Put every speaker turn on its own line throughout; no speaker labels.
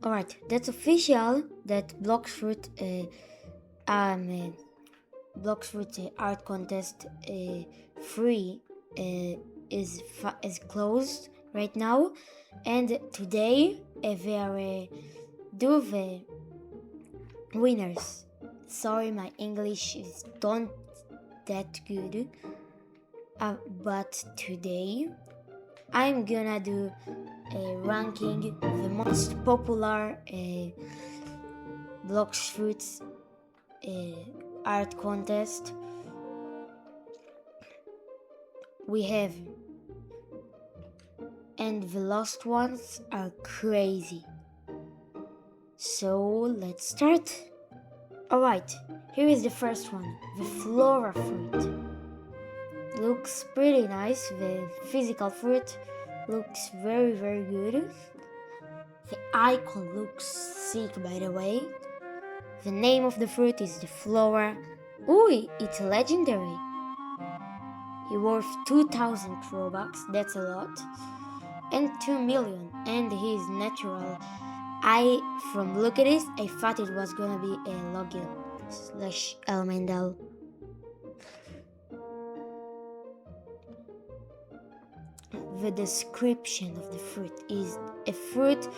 Alright, that's official that blox fruit art contest free is closed right now, and today we are do the winners. Sorry, my English is not that good, but today I'm gonna do ranking the most popular blox fruits art contest. We have, and the last ones are crazy. So let's start. Alright, here is the first one, the flora fruit. Looks pretty nice. The physical fruit looks very good. The icon looks sick, by the way. The name of the fruit is the flora. Ooh, it's legendary. He worth 2,000 Robux, that's a lot. And 2 million, and he is natural. From look at this, I thought it was gonna be a Logio / Elemental. The description of the fruit is a fruit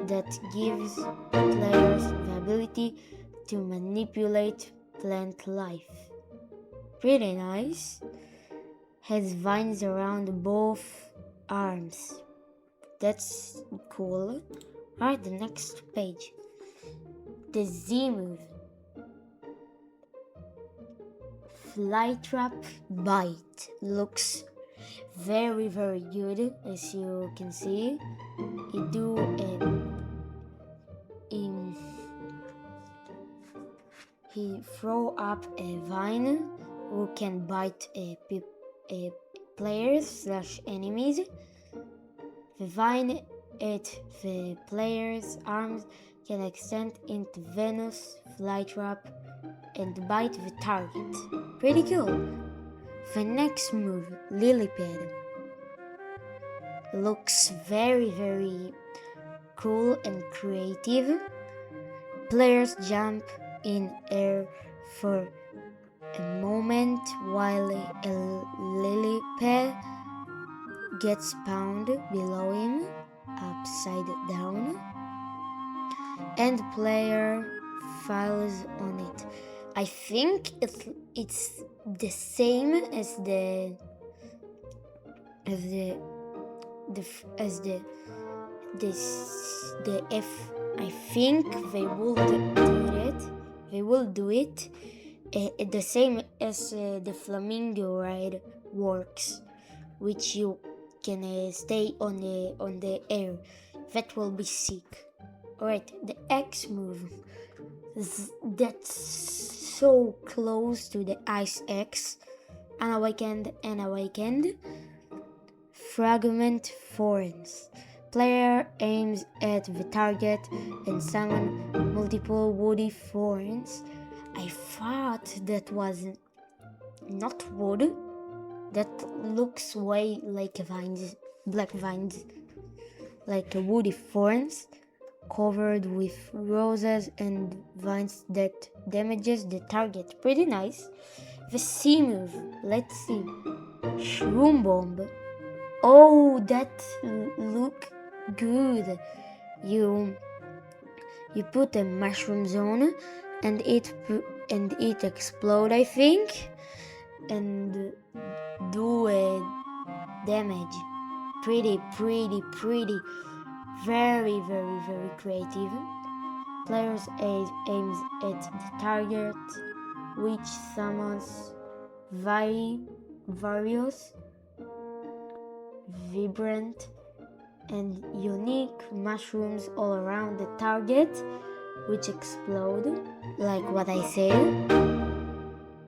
that gives players the ability to manipulate plant life. Pretty nice. Has vines around both arms. That's cool. Alright, the next page. The Z move. Flytrap bite. Looks very good, as you can see. He throw up a vine who can bite players / enemies. The vine at the player's arms can extend into Venus flytrap and bite the target. Pretty cool. The next move, lily pad, looks very cool and creative. Players jump in air for a moment while a lily pad gets spawned below him, upside down, and player falls on it. I think it's the same as the F. I think they will do it. They will do it the same as the flamingo ride works, which you can stay on the air. That will be sick. Alright, the X move. That's so close to the Ice X. Unawakened. Fragment Thorns. Player aims at the target and summon multiple woody thorns. I thought that was not wood. That looks way like vines, black vines, like woody thorns covered with roses and vines that damages the target. Pretty nice. The C move, let's see. Shroom Bomb. Oh, that look good. You put a mushroom zone and it explode, I think, and do a damage. Pretty, very creative. Players aims at the target, which summons various vibrant and unique mushrooms all around the target, which explode, like what I said.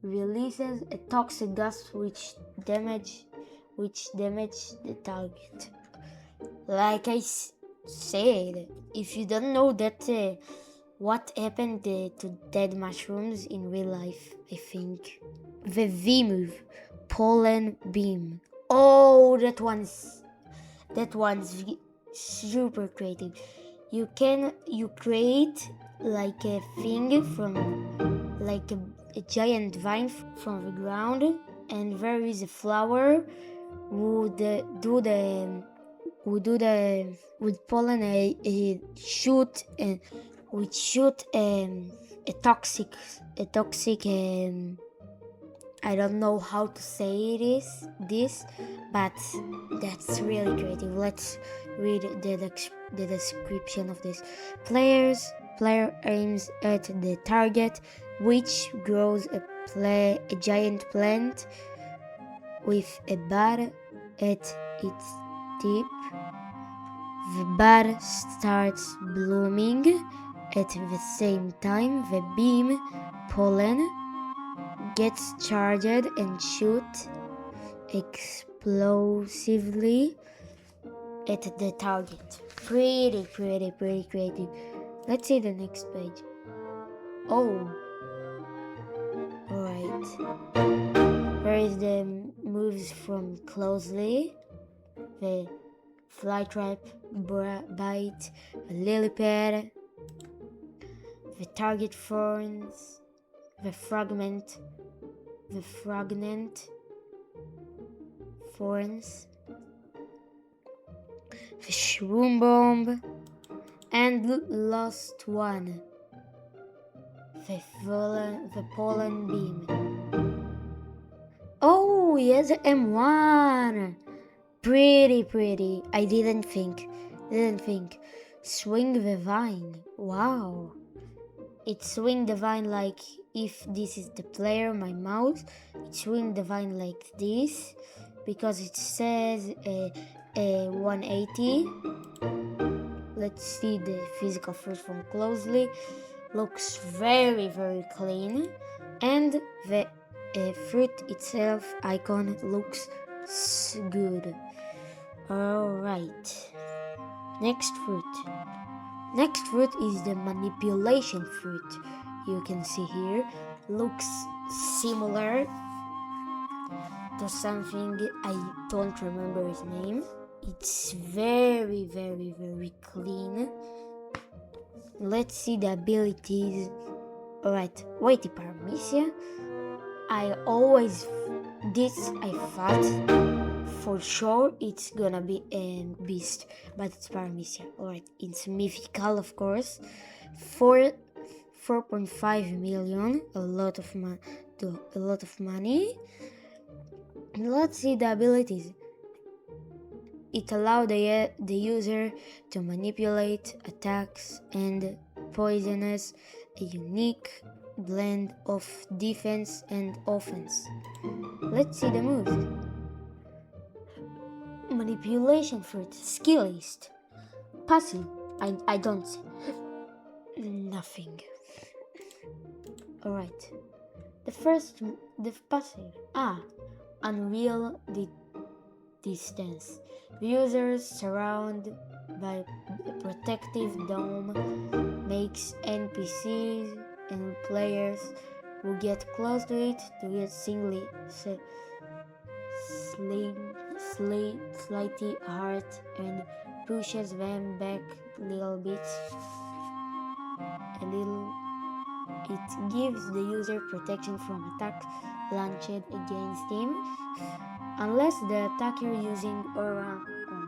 Releases a toxic gas which damage the target. Like I said, if you don't know that what happened to dead mushrooms in real life, I think. The V move, Pollen Beam. Oh, that one's super creative. you create like a thing from like a giant vine from the ground, and there is a flower would pollen a shoot and would shoot a toxic I don't know how to say this, but that's really creative. Let's read the description of this. Player aims at the target, which grows a giant plant with a bud at its tip. The bud starts blooming. At the same time, the beam pollen gets charged and shoots explosively at the target. Pretty creative. Let's see the next page. Oh, alright. There is the moves from closely, the flytrap, bite, the lily pad, the target thorns, the fragment thorns, the shroom bomb, and last one, the pollen beam. Oh yes, M1. Pretty. I didn't think. Swing the vine. Wow. It swing the vine like if this is the player, my mouse. It swing the vine like this because it says 180. Let's see the physical fruit from closely. Looks very clean, and the fruit itself icon looks good. Alright. Next fruit is the manipulation fruit. You can see here. Looks similar to something I don't remember its name. It's very clean. Let's see the abilities. Alright, Weighty Paramecia. I thought for sure it's gonna be a beast, but it's Paramecia. Alright, it's mythical, of course. 4.5 million, a lot of money. Let's see the abilities. It allows the user to manipulate attacks and poisonous, a unique blend of defense and offense. Let's see the moves. Manipulation fruit, skill list. Passive, I don't see. Nothing. Alright. The passive. Unreal distance. The users surrounded by a protective dome makes NPCs and players who get close to it to get slightly hurt and pushes them back little bits. It gives the user protection from attacks launched against him, unless the attacker using aura on.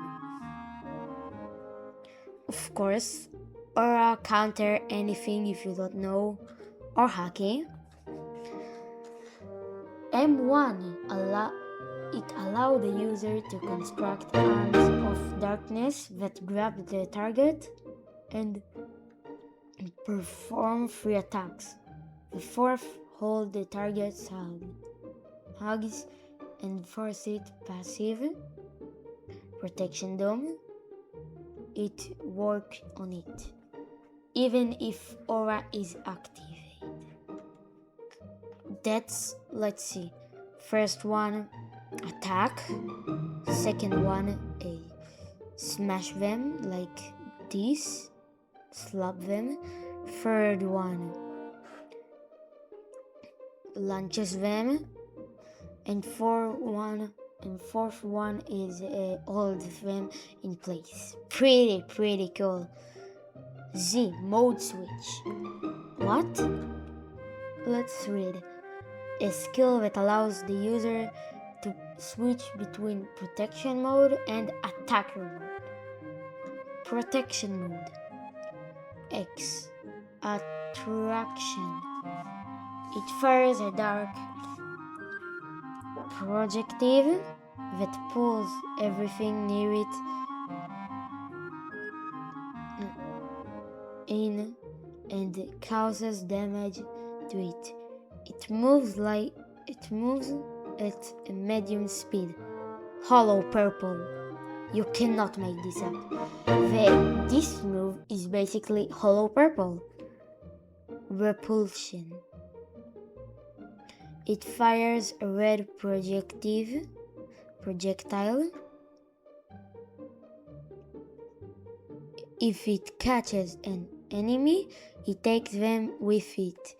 Of course, aura counter anything if you don't know, or hacking. M1 allow the user to construct arms of darkness that grab the target and perform 3 attacks. The fourth hold the target's hugs and force it passive. Protection dome. It works on it, even if aura is activated. Let's see. First one, attack. Second one, smash them like this. Slap them. Third one, launches them. And fourth one is hold them in place. Pretty cool. Z. Mode switch. What? Let's read. A skill that allows the user to switch between protection mode and attacker mode. Protection mode. X. Attraction. It fires a dark projectile that pulls everything near it in and causes damage to it. It moves at a medium speed. Hollow purple. You cannot make this up. This move is basically hollow purple. Repulsion. It fires a red projectile. If it catches an enemy, it takes them with it.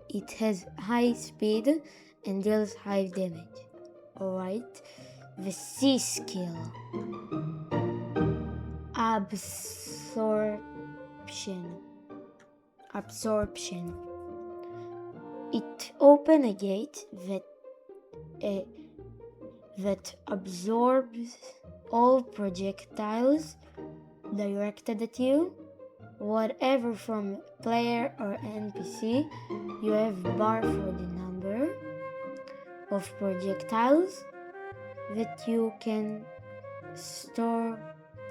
It has high speed and deals high damage. Alright. The C skill. Absorption. It opens a gate that absorbs all projectiles directed at you, whatever from player or NPC. You have bar for the number of projectiles that you can store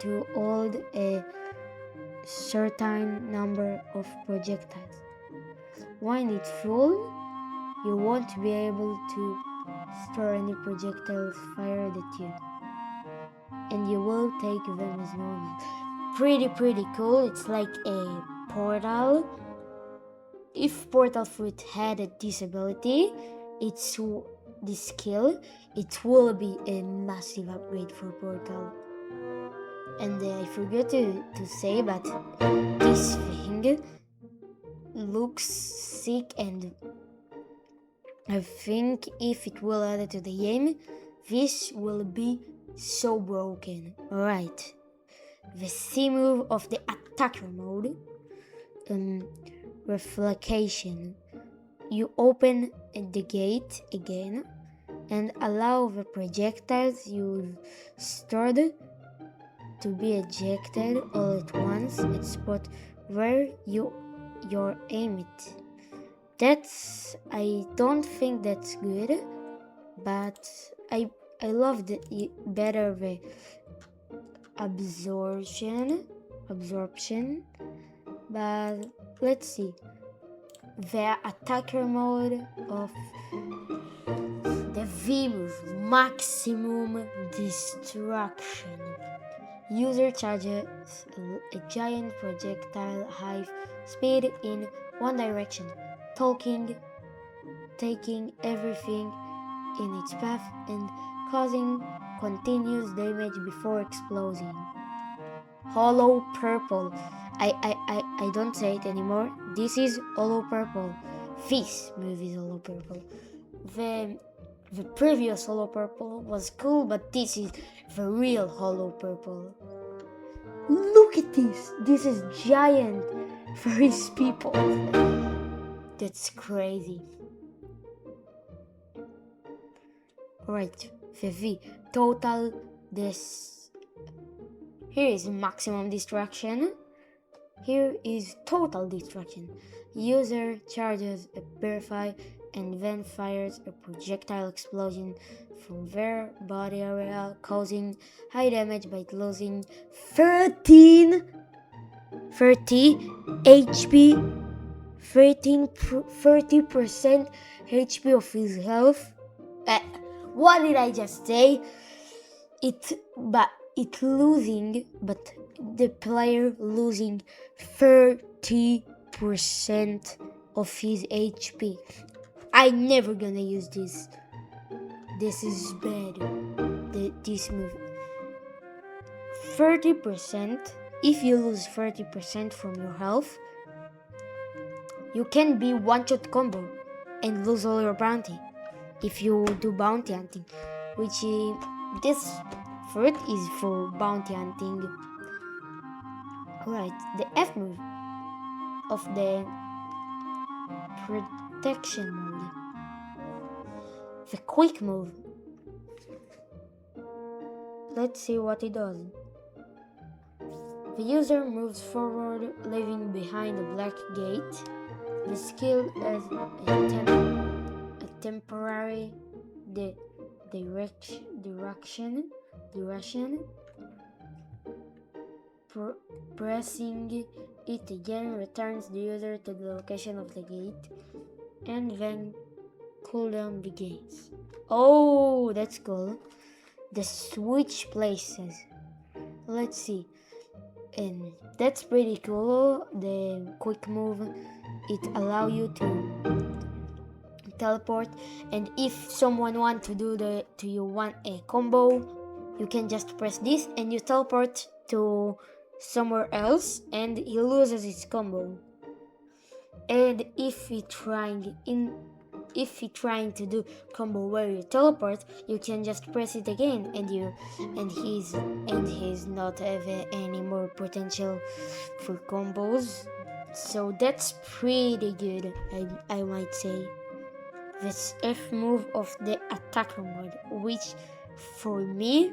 to hold a certain number of projectiles. When it's full, you won't be able to store any projectiles fired at you, and you will take them as normal. Pretty cool. It's like a portal. If Portal Fruit had a disability, this skill, it will be a massive upgrade for Portal. And I forgot to say, but this thing looks sick, and I think if it will add it to the game, this will be so broken. Alright. The C move of the attacker mode. Reflection. You open the gate again and allow the projectiles you've stored to be ejected all at once at spot where you're aimed. I don't think that's good, but I love better the absorption. But let's see. The attacker mode of the V move, maximum destruction. User charges a giant projectile high speed in one direction, taking everything in its path and causing continuous damage before exploding. Hollow purple. I don't say it anymore. This is hollow purple. This move is hollow purple. The previous hollow purple was cool, but this is the real hollow purple. Look at this. This is giant for his people. That's crazy. Alright, the V. Total this. Here is maximum destruction. Here is total destruction. User charges a verify and then fires a projectile explosion from their body area, causing high damage by losing 30 HP, 30% HP of his health. What did I just say? But the player losing 30% of his HP. I'm never gonna use this. This is bad. This move. 30%. If you lose 30% from your health, you can be one-shot combo and lose all your bounty. If you do bounty hunting, which this fruit is for bounty hunting. Alright, the F move of the protection mode. The quick move. Let's see what it does. The user moves forward, leaving behind a black gate. The skill has a temporary direction. Pressing it again returns the user to the location of the gate, and then cooldown begins. Oh, that's cool. The switch places. Let's see. And that's pretty cool. The quick move, it allows you to teleport, and if someone want to do you want a combo, you can just press this and you teleport to somewhere else and he loses his combo. And if he trying to do combo where you teleport, you can just press it again and he's not have any more potential for combos. So that's pretty good, I might say. This F move of the attacker mode, which for me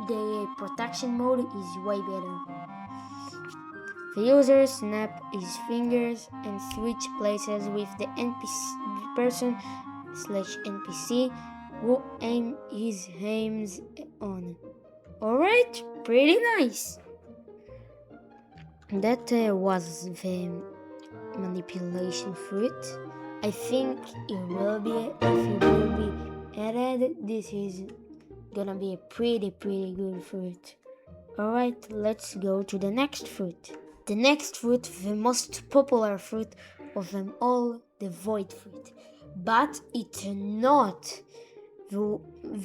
the protection mode is way better. The user snap his fingers and switch places with the person/NPC who his aims on. Alright, pretty nice. That was the manipulation fruit. I think if it will be added, this is gonna be a pretty good fruit. Alright, let's go to the next fruit. The next fruit, the most popular fruit of them all, the void fruit. But it's not the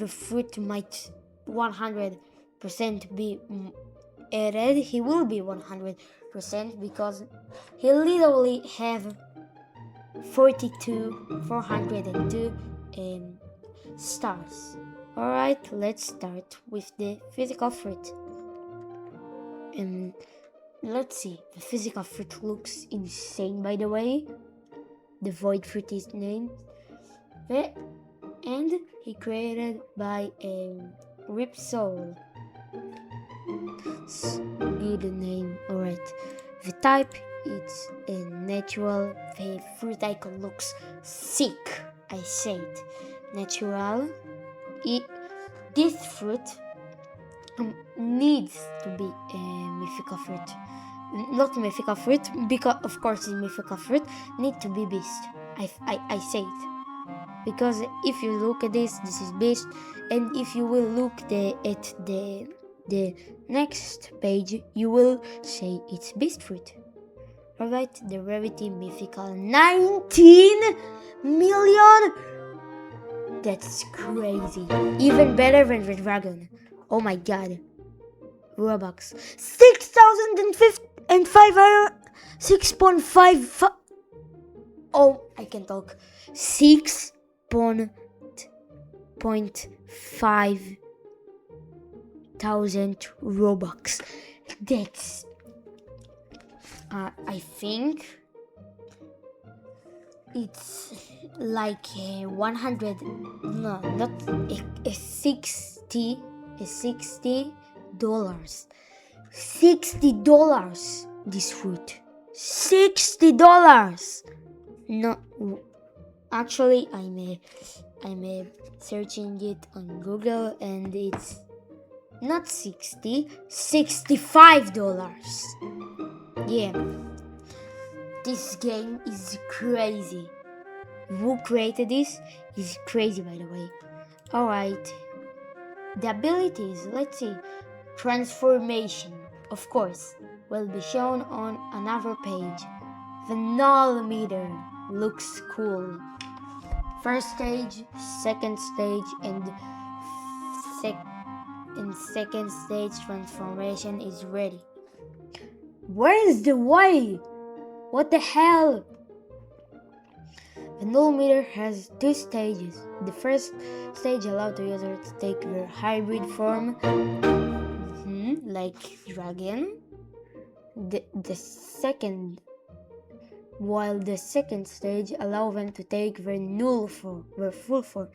fruit might 100% be added. He will be 100% because he literally have 402 stars. Alright, let's start with the physical fruit. Let's see, the physical fruit looks insane, by the way. The void fruit is named, and he created by Rip Soul. Good name. Alright, the type, it's a natural. The fruit icon looks sick, I say it. Natural. This fruit needs to be a mythical fruit. Not mythical fruit, because of course it's mythical fruit. Need to be beast. I say it. Because if you look at this is beast, and if you will look at the next page, you will say it's beast fruit. Alright, the rarity mythical 19 million. That's crazy. Even better than the dragon. Oh my god. Robux 6,500. Oh, I can talk. 6.5 thousand Robux. That's I think it's like 100, no, not a $60. $60 this fruit. $60. No, actually I'm searching it on Google and it's not $65. Yeah, this game is crazy. Who created this is crazy, by the way. Alright, the abilities, let's see. Transformation, of course, will be shown on another page. The null meter looks cool. First stage, second stage, and second stage transformation is ready. Where is the way? What the hell? The null meter has two stages. The first stage allows the user to take their hybrid form, like dragon. the second stage allow them to take their full form.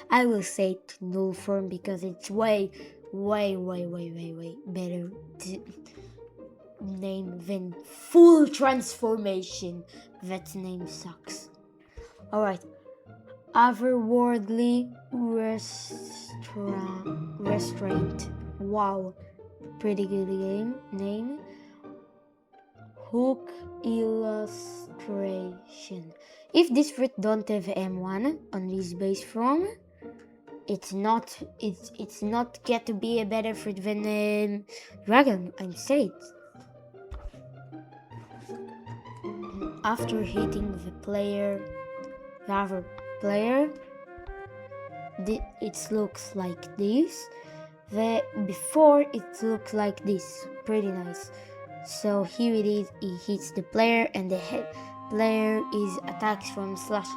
I will say null form because it's way better to name than full transformation. That name sucks. Alright. Otherworldly restraint. Wow. Pretty good name. Hook illustration. If this fruit don't have M1 on this base form, it's not get to be a better fruit than dragon. I'm saying. After hitting the other player, it looks like this. Before it looks like this. Pretty nice. So here it is. He hits the player, and the player is attacks from slash.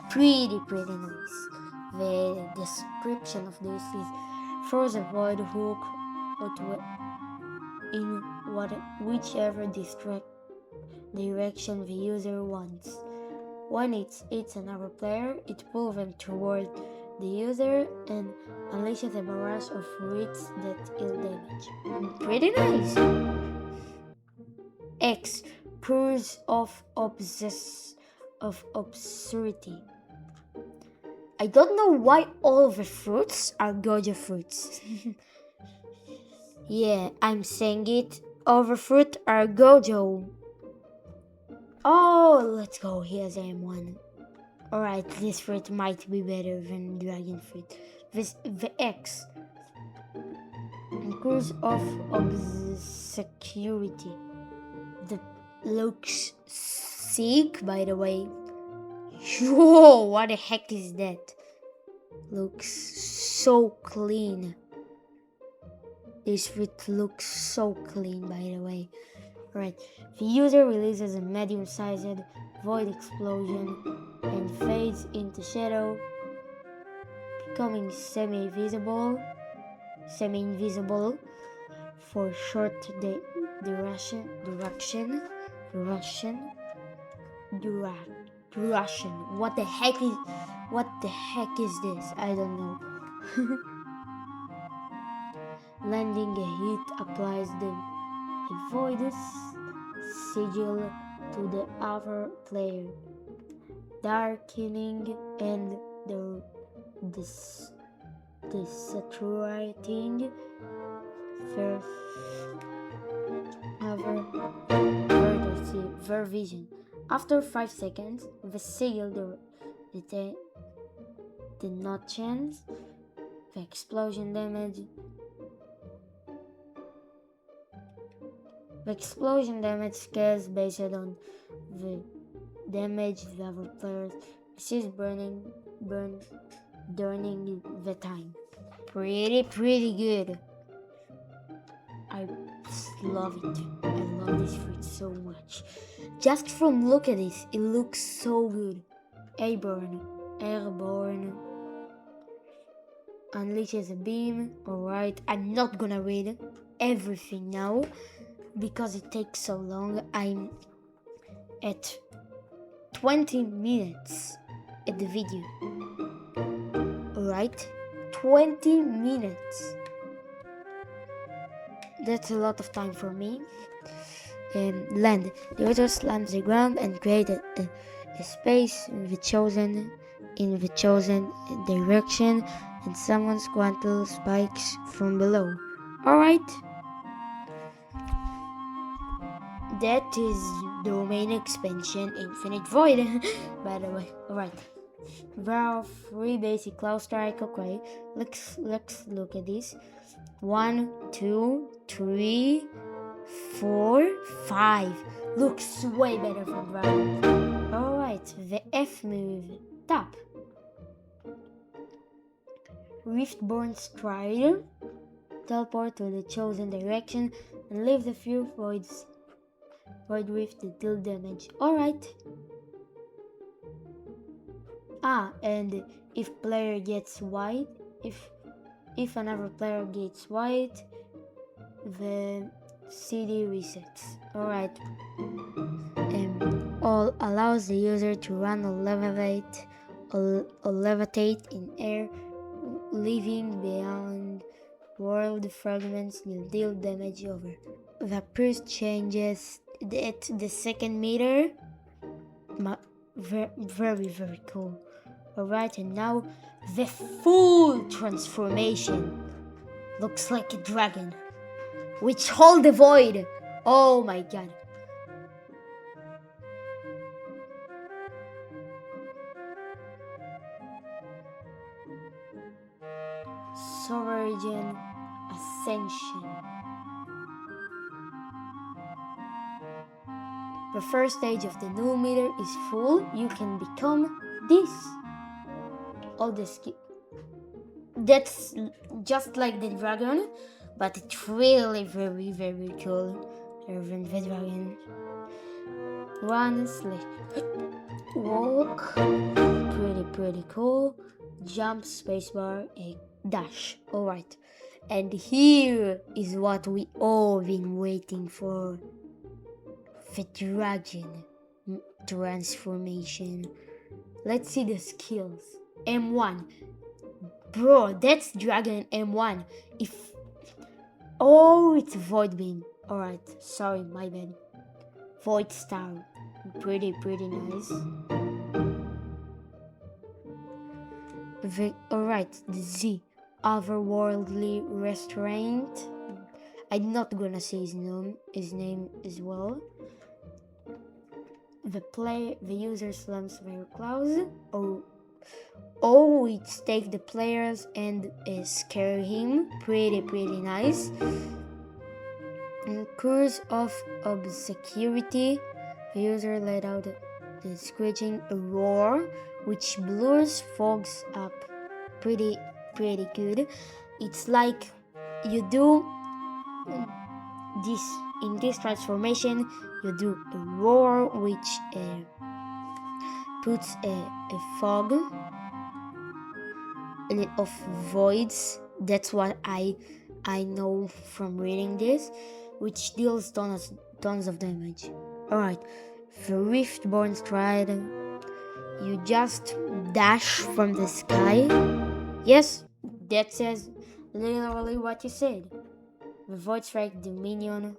Pretty nice. The description of this is throws a void hook in whichever direction the user wants. When it hits another player, it pulls them toward the user and unleashes a barrage of fruits that deal damage. Pretty nice. X. Curse of Absurdity. I don't know why all the fruits are Gojo fruits. Yeah, I'm saying it. All the fruit are Gojo. Oh, let's go. Here's M1. Alright, this fruit might be better than dragon fruit. The X. Curse of Obscurity. That looks sick, by the way. Whoa, what the heck is that? Looks so clean. This fruit looks so clean, by the way. Alright, the user releases a medium-sized void explosion and fades into shadow, becoming semi-invisible for short duration. What the heck is this? I don't know. Landing a hit applies the void sigil to the other player, darkening and desaturating their vision. After 5 seconds, the sigil did not change. The explosion damage scales based on the damage the other players receive during the time. Pretty good. I love it. I love this fruit so much. Just from look at this, it looks so good. Airborne. Unleashes a beam. Alright, I'm not gonna read everything now because it takes so long. I'm at 20 minutes at the video. Alright, 20 minutes. That's a lot of time for me. Land. The user slams the ground and created a space in the chosen direction, and someone's quantum spikes from below. Alright. That is domain expansion Infinite Void. By the way. Alright. There are 3 basic cloud strike. Okay. Let's look at this. 1, 2, 3, 4, 5. Looks way better from ground. Alright, the F move. Tap. Riftborn Strider. Teleport to the chosen direction and leave the few void rift to deal damage. Alright. And if player gets white, if another player gets white, the CD resets. Alright. All allows the user to run or levitate in air, leaving beyond world fragments will deal damage over. The first changes at the second meter. Very cool. Alright, and now the full transformation. Looks like a dragon, which hold the void. Oh my god. Sovereign Ascension. The first stage of the new meter is full. You can become this. All the skill. That's just like the dragon, but it's really very cool. Even the dragon. Run slash walk. Pretty cool. Jump, spacebar, a dash. Alright. And here is what we all been waiting for. The dragon transformation. Let's see the skills. M1. Bro, that's dragon M1. It's void beam. Alright, sorry, my bad. Void star. Pretty nice. Alright, the Z. Otherworldly restraint. I'm not gonna say his name as well. The user slams very close. It takes the players and scare him. Pretty nice. Curse of obscurity. The user let out the screeching roar, which blurs fogs up. Pretty good. It's like you do this in this transformation. You do a roar, which puts a fog of voids. That's what I know from reading this, which deals tons of damage. Alright, the Riftborn Stride. You just dash from the sky. Yes, that says literally what you said. The Void Strike, the minion.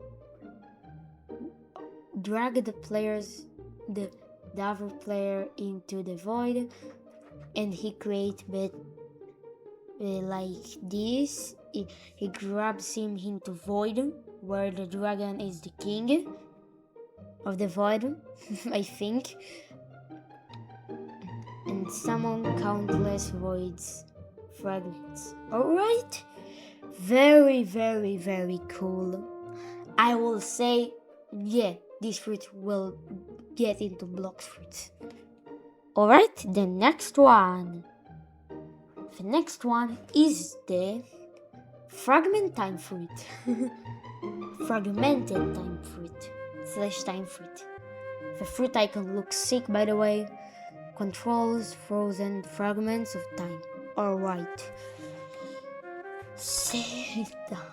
Drag the other player into the void, and he creates like this. He grabs him into void, where the dragon is the king of the void, I think, and summon countless voids fragments. Alright, very cool. I will say, yeah, this fruit will get into blox fruits. Alright, the next one. The next one is the fragment time fruit. Fragmented time fruit / time fruit. The fruit icon looks sick, by the way. Controls frozen fragments of time. Alright. Sit down.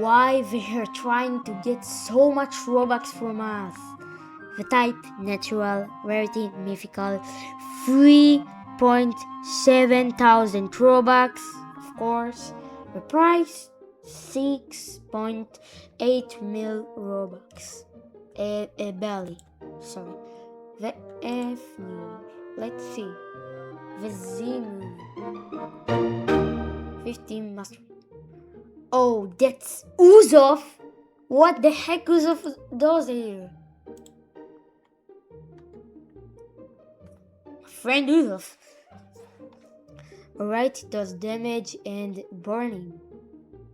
Why they are trying to get so much Robux from us? The type, natural, rarity, mythical, 3,700 Robux, of course. The price, 6.8 mil Robux. Belly, sorry. The F move, let's see. The Z move, 15 mastery. Oh, that's Uzov! What the heck Uzov does here? Friend Uzov. Alright, it does damage and burning.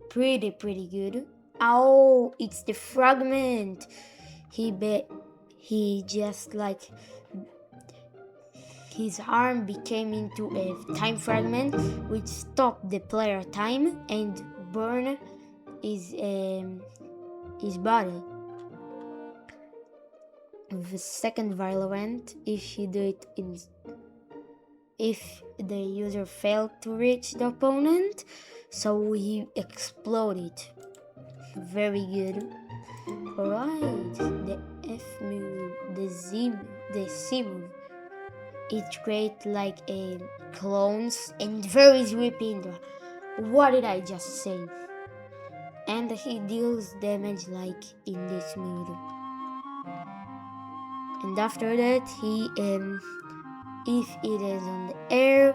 Pretty good. Oh, it's the fragment. He just like his arm became into a time fragment, which stopped the player time and burn his body. The second variant, if the user failed to reach the opponent, so he exploded. Very good. Alright, the F move, the C move. It creates like a clones and very repeated. What did I just say? And he deals damage like in this move. And after that, he if it is on the air,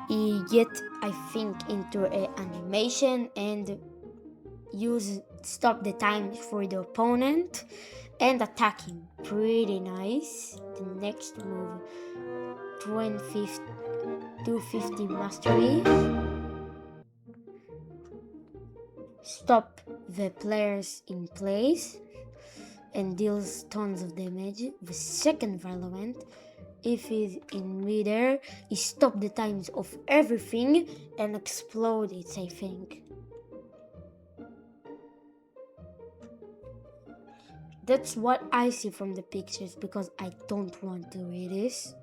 he get I think into an animation and stop the time for the opponent and attack him. Pretty nice. The next move, 250 mastery. Stop the players in place and deals tons of damage. The second variant, if he's in midair, he stop the times of everything and explode it, I think. That's what I see from the pictures because I don't want to read this.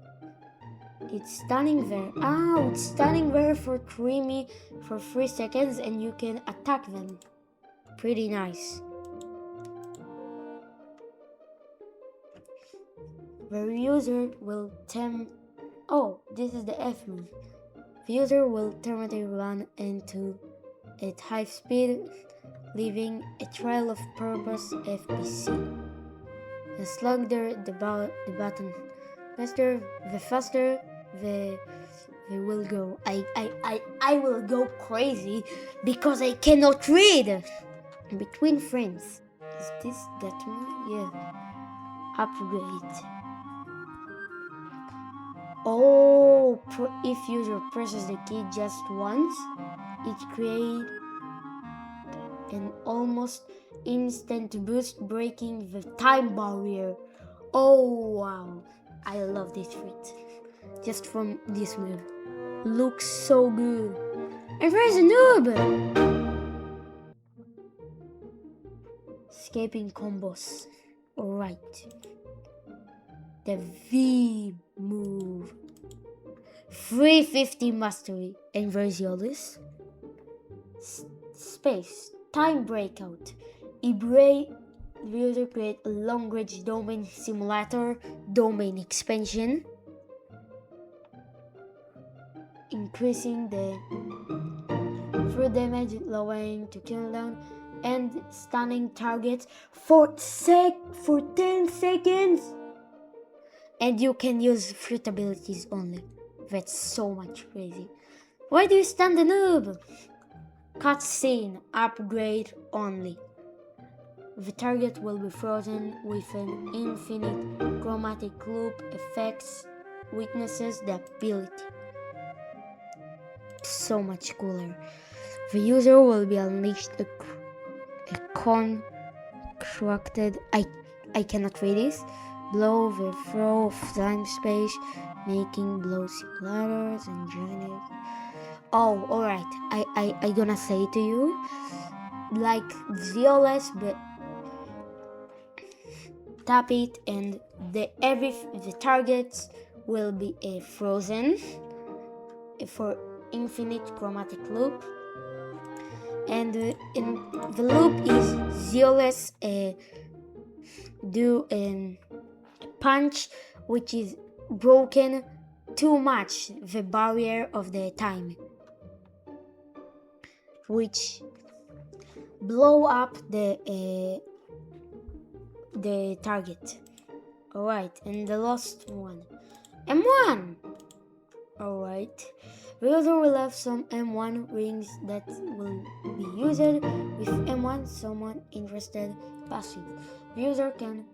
It's standing there. It's standing there for 3 seconds and you can attack them. Pretty nice. The user will this is the F move. The user will terminally run into at high speed, leaving a trail of purpose FPC. The slugger the button faster, the faster they will go. I will go crazy because I cannot read. Between friends. Is this that one? Yeah. Upgrade. If user presses the key just once, it creates an almost instant boost, breaking the time barrier. Oh wow, I love this feat. Just from this move. Looks so good. And where's the noob? Escaping combos. Alright. The V move. 350 mastery. And where's your list? Space. Time breakout. The user create a long-range domain simulator, domain expansion, increasing the through damage, lowering to cooldown, and stunning targets for 10 seconds. And you can use fruit abilities only. That's so much crazy. Why do you stun the noob? Cutscene upgrade only. The target will be frozen with an infinite chromatic loop, effects, weaknesses, the ability. So much cooler. The user will be unleashed a constructed, I cannot read this, blow the throw of time space, making blow simulators and joining. Oh, alright. I gonna say to you, like ZLS, but tap it and the targets will be frozen for infinite chromatic loop. And in the loop is ZLS do a punch which is broken too much the barrier of the time, which blow up the target. Alright, and the last one, M1. Alright, the user will have some M1 rings that will be used with M1. Someone interested passive. The user can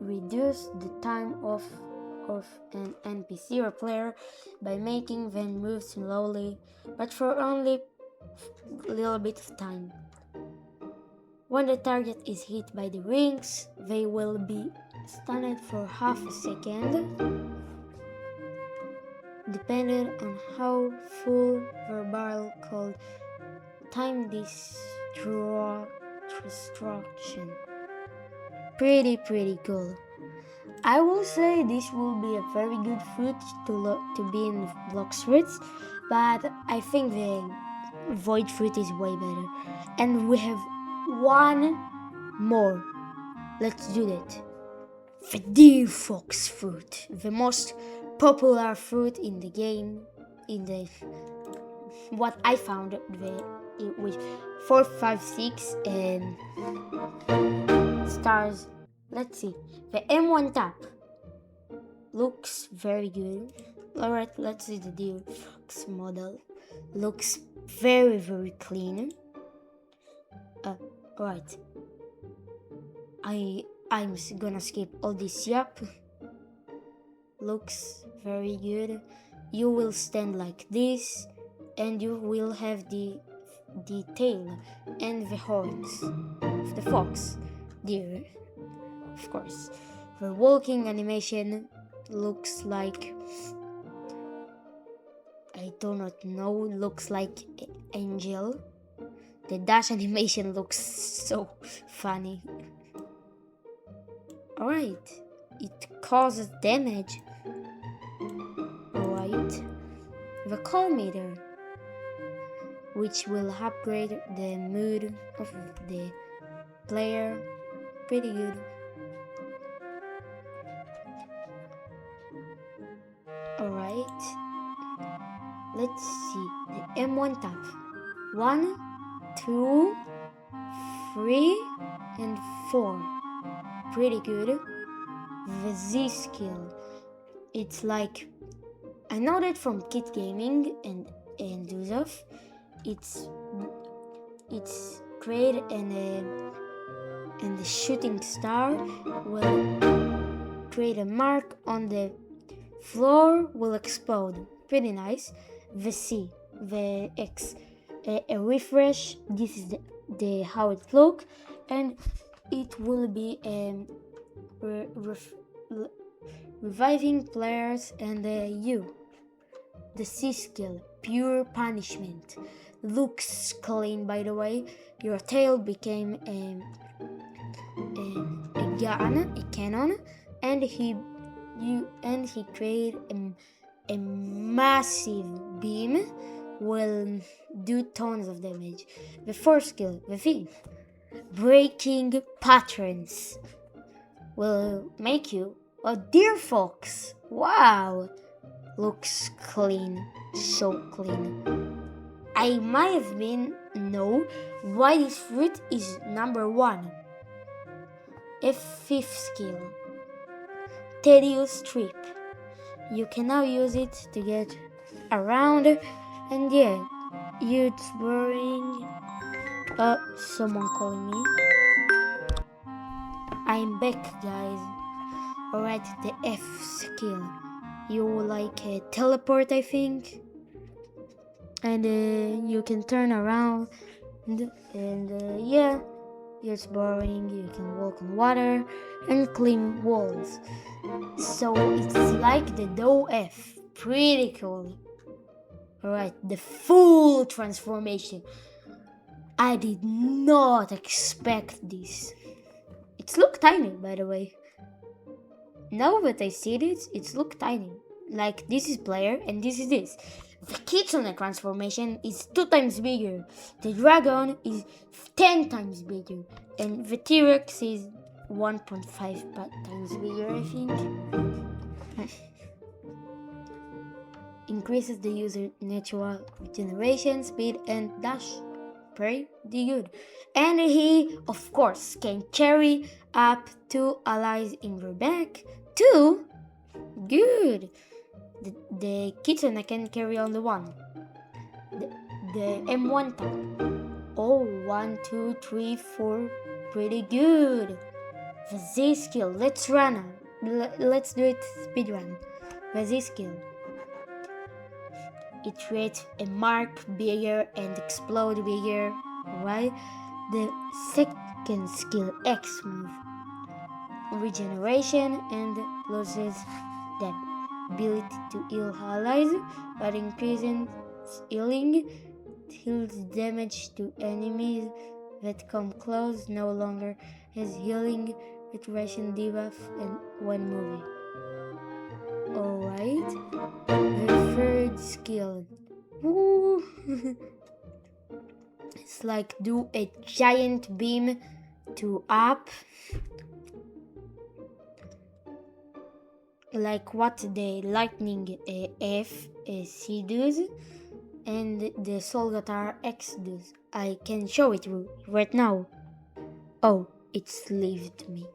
reduce the time of an NPC or player by making them move slowly, but for only a little bit of time. When the target is hit by the rings, they will be stunned for half a second, depending on how full their barrel called time destruction. Pretty cool. I will say this will be a very good fruit to be in blox fruits, but I think Void Fruit is way better. And we have one more. Let's do that. The Deer Fox Fruit, the most popular fruit in the game, in the what I found with 4, 5, 6 stars. Let's see. The M1 tap looks very good. Alright, let's see the Deer Fox model. Looks very, very clean. Alright. I'm gonna skip all this. Yup. Looks very good. You will stand like this, and you will have the tail and the horns of the fox deer, of course. The walking animation looks like, I do not know, looks like angel. The dash animation looks so funny. Alright, it causes damage. Alright, the call meter, which will upgrade the mood of the player. Pretty good. Alright, let's see the M1 tap. 1, 2, 3, and 4. Pretty good. The Z skill, it's like, I know that from Kid Gaming and Duzov. It's great, and the shooting star will create a mark on the floor, will explode. Pretty nice. The C, the X, a refresh. This is the how it look, and it will be reviving players. And U, the C skill, pure punishment. Looks clean, by the way. Your tail became a gun, a cannon, and he created a massive beam. Will do tons of damage. The fourth skill, the V, breaking patterns, will make you a deer fox. Wow, looks clean, so clean. I might have been know why this fruit is number 1. A fifth skill, tedious trip. You can now use it to get around, and yeah, it's boring. Someone calling me. I'm back, guys. Alright, the F skill. You like teleport, I think, and you can turn around, and yeah, it's boring. You can walk on water and climb walls. So it's like the Doe F. Pretty cool. Alright, the full transformation. I did not expect this. It's look tiny, by the way. Now that I see this, it's look tiny. Like this is player and this is this. The kitsune transformation is 2 times bigger. The dragon is 10 times bigger. And the T-Rex is 1.5 times bigger, I think. Increases the user natural regeneration, speed, and dash. Pretty good. And he, of course, can carry up 2 allies in your back. 2? Good. The kitsune can carry only 1. The M1 tap. Oh, 1, 2, 3, 4. Pretty good. The Z skill. Let's run. Let's do it speed run. The Z skill. It creates a mark bigger and explode bigger, right? The second skill, X move, regeneration, and loses the ability to heal allies, but increasing healing, heals damage to enemies that come close, no longer has healing, restoration debuff, and when moving. Alright. The third skill. Woo. let's like do a giant beam to up, like what the lightning FC does and the Solgatar X does. I can show it right now. Oh, it's left me.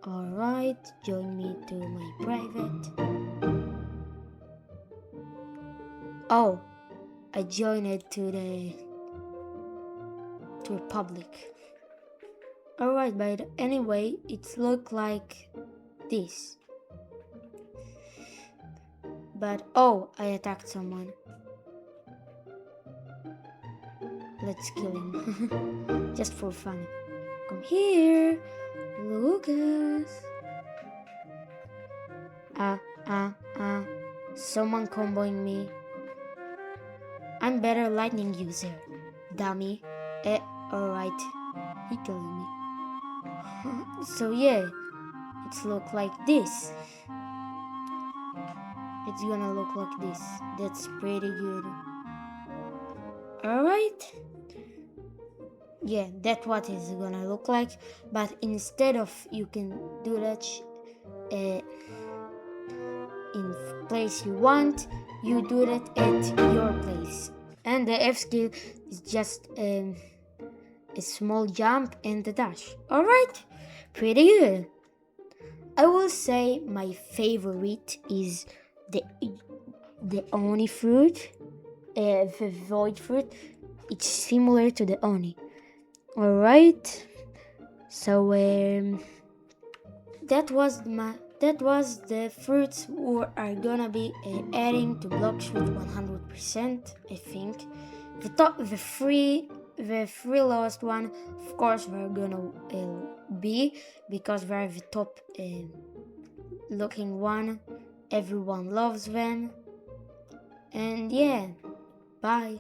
Alright, join me to my private. Oh, I joined it to public. Alright, but anyway, it look like this. But oh, I attacked someone. Let's kill him. Just for fun. Come here, Lucas. Someone comboing me. I'm better lightning user. Dummy. Alright. He killed me. So yeah, it's look like this. It's gonna look like this. That's pretty good. Alright. Yeah, that's what it's gonna look like. But instead of you can do that in place you want, you do that at your place. And the F skill is just a small jump and a dash. Alright, pretty good. I will say my favorite is the Oni fruit, the void fruit. It's similar to the Oni. Alright, so that was the fruits we are gonna be adding to blox with 100%. I think the three lowest one, of course, we're gonna be, because we're the top looking one. Everyone loves them, and yeah, bye.